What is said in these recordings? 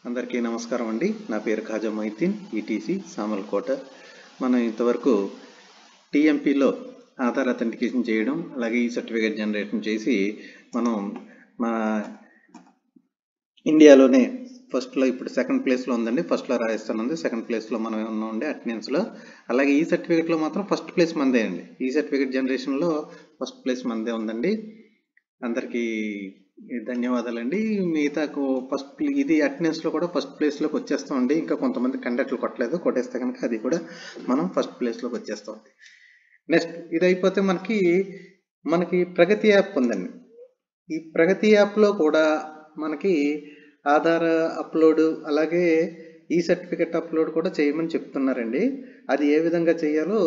అందరికీ నమస్కారం అండి. నా పేరు ఖాజా మొయిద్దీన్, ఈటీసీ సామర్లకోట. మనం ఇంతవరకు టీఎంపీలో ఆధార్ అథెంటికేషన్ చేయడం, అలాగే ఈ సర్టిఫికేట్ జనరేషన్ చేసి మనం మన ఇండియాలోనే ఫస్ట్లో, ఇప్పుడు సెకండ్ ప్లేస్లో ఉందండి. ఫస్ట్లో రాజస్థాన్ ఉంది, సెకండ్ ప్లేస్లో మనం ఉన్నామండి అటెండెన్స్లో. అలాగే ఈ సర్టిఫికేట్లో మాత్రం ఫస్ట్ ప్లేస్ మనదే అండి. ఈ సర్టిఫికేట్ జనరేషన్లో ఫస్ట్ ప్లేస్ మనదే ఉందండి. అందరికీ ధన్యవాదాలండి. మిగతాకు ఫస్ట్ ఇది అటెండెన్స్లో కూడా ఫస్ట్ ప్లేస్లోకి వచ్చేస్తామండి. ఇంకా కొంతమంది కండక్టర్లు కొట్టలేదు, కొట్టేస్తే కనుక అది కూడా మనం ఫస్ట్ ప్లేస్లోకి వచ్చేస్తాం. నెక్స్ట్ ఇది అయిపోతే మనకి ప్రగతి యాప్ ఉందండి. ఈ ప్రగతి యాప్లో కూడా మనకి ఆధార్ అప్లోడ్, అలాగే ఈ సర్టిఫికెట్ అప్లోడ్ కూడా చేయమని చెప్తున్నారండి. అది ఏ విధంగా చేయాలో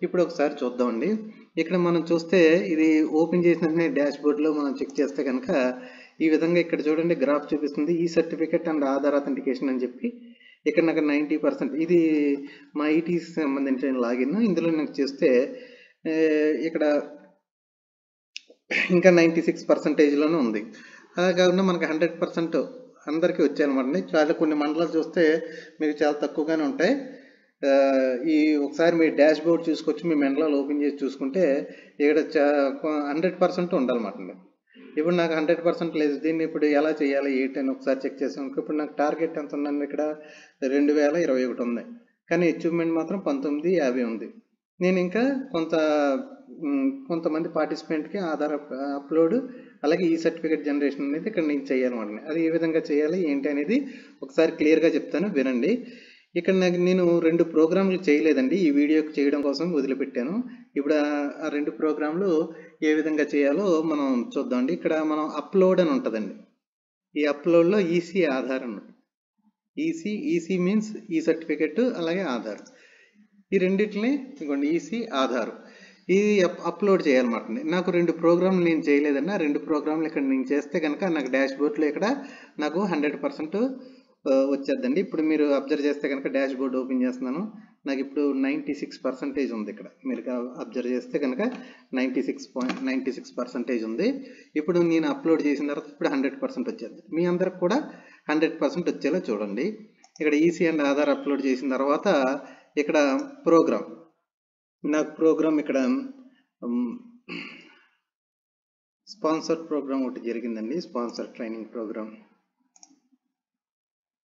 ఇప్పుడు ఒకసారి చూద్దామండి. ఇక్కడ మనం చూస్తే ఇది ఓపెన్ చేసిన వెంటనే డాష్ బోర్డ్లో మనం చెక్ చేస్తే కనుక ఈ విధంగా ఇక్కడ చూడండి గ్రాఫ్ చూపిస్తుంది. ఈ సర్టిఫికెట్ అండ్ ఆధార్ అథెంటికేషన్ అని చెప్పి ఇక్కడ నాకు 90%, ఇది మా ఐటీకి సంబంధించిన లాగిన్. ఇందులో నాకు చేస్తే ఇక్కడ ఇంకా 96%లోనే ఉంది. అలా కాకుండా మనకి 100% అందరికీ వచ్చాయన్నమాట. చాలా కొన్ని మండలాలు చూస్తే మీకు చాలా తక్కువగానే ఉంటాయి. ఈ ఒకసారి మీ డాష్ బోర్డ్ చూసుకొచ్చి మీ మండలాలు ఓపెన్ చేసి చూసుకుంటే ఇక్కడ 100% ఉండాలన్నమాట. ఇప్పుడు నాకు 100% లేదు. దీన్ని ఇప్పుడు ఎలా చేయాలి ఏంటి అని ఒకసారి చెక్ చేసాం. ఇప్పుడు నాకు టార్గెట్ ఎంత ఉందండి, ఇక్కడ 2021 ఉంది, కానీ అచీవ్మెంట్ మాత్రం 1950 ఉంది. నేను ఇంకా కొంతమంది పార్టిసిపెంట్కి ఆధార్ అప్లోడ్, అలాగే ఈ సర్టిఫికేట్ జనరేషన్ అనేది ఇక్కడ నేను చేయాలన్నమాట. అది ఏ విధంగా చేయాలి ఏంటి అనేది ఒకసారి క్లియర్గా చెప్తాను, వినండి. ఇక్కడ నేను 2 ప్రోగ్రాంలు చేయలేదండి, ఈ వీడియోకి చేయడం కోసం వదిలిపెట్టాను. ఇప్పుడు ఆ 2 ప్రోగ్రాంలు ఏ విధంగా చేయాలో మనం చూద్దామండి. ఇక్కడ మనం అప్లోడ్ అని ఉంటుందండి. ఈ అప్లోడ్లో ఈసీ ఆధార్ అన్నమాట. ఈసీ మీన్స్ ఈ సర్టిఫికెట్, అలాగే ఆధార్, ఈ రెండింటిని ఇంకోండి ఈసీ ఆధార్ ఇది అప్లోడ్ చేయాలన్నమాట. నాకు 2 ప్రోగ్రాంలు నేను చేయలేదండి. ఆ 2 ప్రోగ్రాంలు ఇక్కడ నేను చేస్తే కనుక నాకు డాష్ బోర్డ్లో ఇక్కడ నాకు 100% వచ్చేద్దండి. ఇప్పుడు మీరు అబ్జర్వ్ చేస్తే కనుక డాష్ బోర్డ్ ఓపెన్ చేస్తున్నాను, నాకు ఇప్పుడు 96% ఉంది. ఇక్కడ మీరు అబ్జర్వ్ చేస్తే కనుక 96% ఉంది. ఇప్పుడు నేను అప్లోడ్ చేసిన తర్వాత ఇప్పుడు 100% వచ్చేది. మీ అందరికి కూడా 100% వచ్చేలా చూడండి. ఇక్కడ ఈసీ అండ్ ఆధార్ అప్లోడ్ చేసిన తర్వాత ఇక్కడ నాకు ప్రోగ్రామ్ ఇక్కడ స్పాన్సర్ ప్రోగ్రామ్ ఒకటి జరిగిందండి. స్పాన్సర్ ట్రైనింగ్ ప్రోగ్రామ్,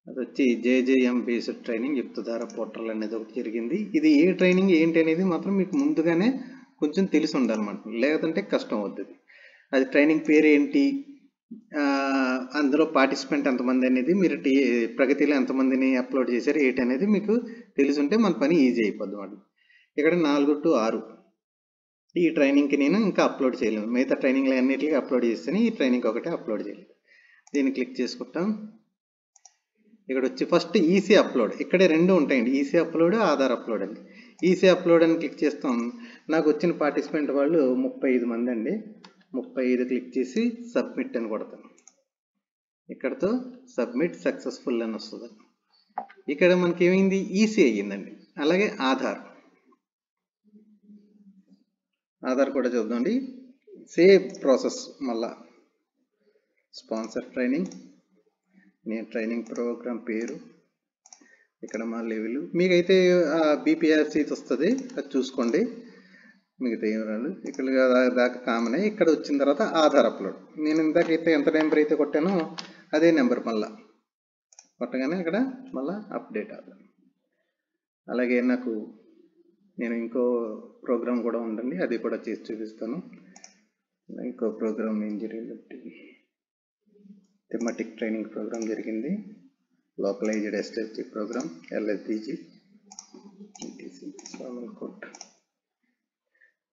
అది వచ్చి జేజేఎం బేస్డ్ ట్రైనింగ్ యుక్తధార పోర్టల్ అనేది ఒకటి జరిగింది. ఇది ఏ ట్రైనింగ్ ఏంటి అనేది మాత్రం మీకు ముందుగానే కొంచెం తెలిసి ఉండాలన్నమాట, లేదంటే కష్టం అవుతుంది. అది ట్రైనింగ్ పేరు ఏంటి, అందులో పార్టిసిపెంట్ ఎంతమంది అనేది, మీరు ప్రగతిలో ఎంతమందిని అప్లోడ్ చేశారు ఏంటి అనేది మీకు తెలిసి ఉంటే మన పని ఈజీ అయిపోద్ది అన్నమాట. ఇక్కడ 4 to 6 ఈ ట్రైనింగ్కి నేను ఇంకా అప్లోడ్ చేయలేను. మిగతా ట్రైనింగ్లు అన్నిటికీ అప్లోడ్ చేస్తాను, ఈ ట్రైనింగ్ ఒకటే అప్లోడ్ చేయలేదు. దీన్ని క్లిక్ చేసుకుంటాం. ఇక్కడ వచ్చి ఫస్ట్ ఈసీ అప్లోడ్, ఇక్కడే 2 ఉంటాయండి, ఈసీ అప్లోడ్, ఆధార్ అప్లోడ్ అండి. ఈసీ అప్లోడ్ అని క్లిక్ చేస్తాం. నాకు వచ్చిన పార్టిసిపెంట్ వాళ్ళు 35 మంది అండి. 35 క్లిక్ చేసి సబ్మిట్ అని కొడతాను. ఇక్కడతో సబ్మిట్ సక్సెస్ఫుల్ అని వస్తుంది. ఇక్కడ మనకి ఏమైంది, ఈసీ అయ్యిందండి. అలాగే ఆధార్ కూడా చూద్దామండి. Same process. మళ్ళా స్పాన్సర్ ట్రైనింగ్, నేను ట్రైనింగ్ ప్రోగ్రామ్ పేరు, ఇక్కడ మా లెవెల్, మీకైతే బీపీఆర్సీ వస్తుంది, అది చూసుకోండి. మిగతా ఏం రాదు, ఇక్కడ దాకా కామనే. ఇక్కడ వచ్చిన తర్వాత ఆధార్ అప్లోడ్, నేను ఇందాకైతే ఎంత నెంబర్ అయితే కొట్టానో అదే నెంబర్ మళ్ళా కొట్టగానే ఇక్కడ మళ్ళీ అప్డేట్ అవుతుంది. అలాగే నేను ఇంకో ప్రోగ్రామ్ కూడా ఉందండి, అది కూడా చేసి చూపిస్తాను. ఇంకో ప్రోగ్రామ్ ఏం జరిగిందంటే థెమాటిక్ ట్రైనింగ్ ప్రోగ్రామ్ జరిగింది. Localized SSG program LSDG Samarlakota.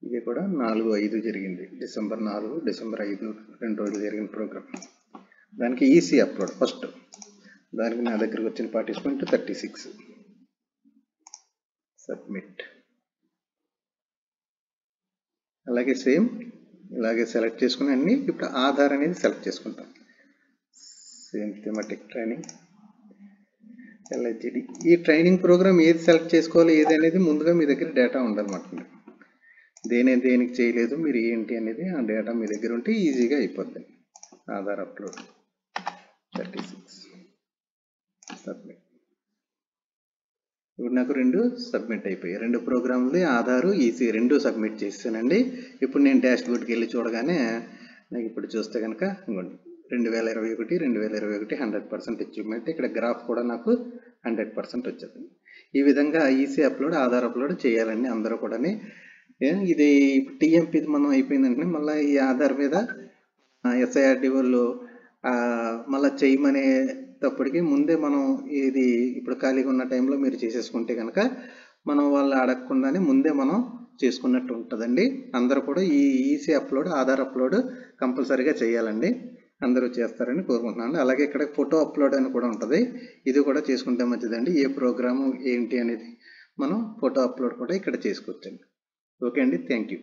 ఇది కూడా 4/5 జరిగింది. డిసెంబర్ 4, డిసెంబర్ 5 2 రోజులు జరిగిన ప్రోగ్రామ్. దానికి ఈసీ అప్లోడ్ ఫస్ట్, దానికి నా దగ్గరకు వచ్చిన పార్టిసిపెంట్ 36. సబ్మిట్. అలాగే సేమ్ ఇలాగే సెలెక్ట్ చేసుకుని అన్ని ఇప్పుడు ఆధార్ అనేది సెలెక్ట్ చేసుకుంటాం. Same thematic training LHD. ఈ ట్రైనింగ్ ప్రోగ్రామ్ ఏది సెలెక్ట్ చేసుకోవాలి ఏది అనేది ముందుగా మీ దగ్గర డేటా ఉండాలన్నమాట. దేనికి చేయలేదు మీరు ఏంటి అనేది ఆ డేటా మీ దగ్గర ఉంటే ఈజీగా అయిపోద్ది. ఆధార్ అప్లోడ్ 36. సబ్మిట్. ఇప్పుడు నాకు 2 సబ్మిట్ అయిపోయాయి. 2 ప్రోగ్రామ్లు ఆధారు ఈసీ 2 సబ్మిట్ చేశానండి. ఇప్పుడు నేను డాష్ బోర్డ్కి వెళ్ళి చూడగానే నాకు ఇప్పుడు చూస్తే కనుక ఇంకోండి 2021 100% అచీవ్మెంట్. ఇక్కడ గ్రాఫ్ కూడా నాకు 100% వచ్చేది. ఈ విధంగా ఈసీ అప్లోడ్ ఆధార్ అప్లోడ్ చేయాలండి అందరూ కూడా. ఇది టీఎంపీ మనం అయిపోయిందంటే మళ్ళీ ఈ ఆధార్ మీద ఎస్ఐఆర్డి వాళ్ళు మళ్ళీ చేయమనేటప్పటికి ముందే మనం ఇది ఇప్పుడు ఖాళీగా ఉన్న టైంలో మీరు చేసేసుకుంటే కనుక మనం వాళ్ళు అడగకుండానే ముందే మనం చేసుకున్నట్టు ఉంటుందండి. అందరూ కూడా ఈ ఈసీ అప్లోడ్ ఆధార్ అప్లోడ్ కంపల్సరీగా చేయాలండి. అందరూ చేస్తారని కోరుకుంటున్నాను. అలాగే ఇక్కడ ఫోటో అప్లోడ్ అని కూడా ఉంటుంది. ఇది కూడా చేసుకుంటే మంచిదండి. ఏ ప్రోగ్రాము ఏంటి అనేది మనం ఫోటో అప్లోడ్ కూడా ఇక్కడ చేసుకోవచ్చండి. ఓకే అండి, థ్యాంక్ యూ.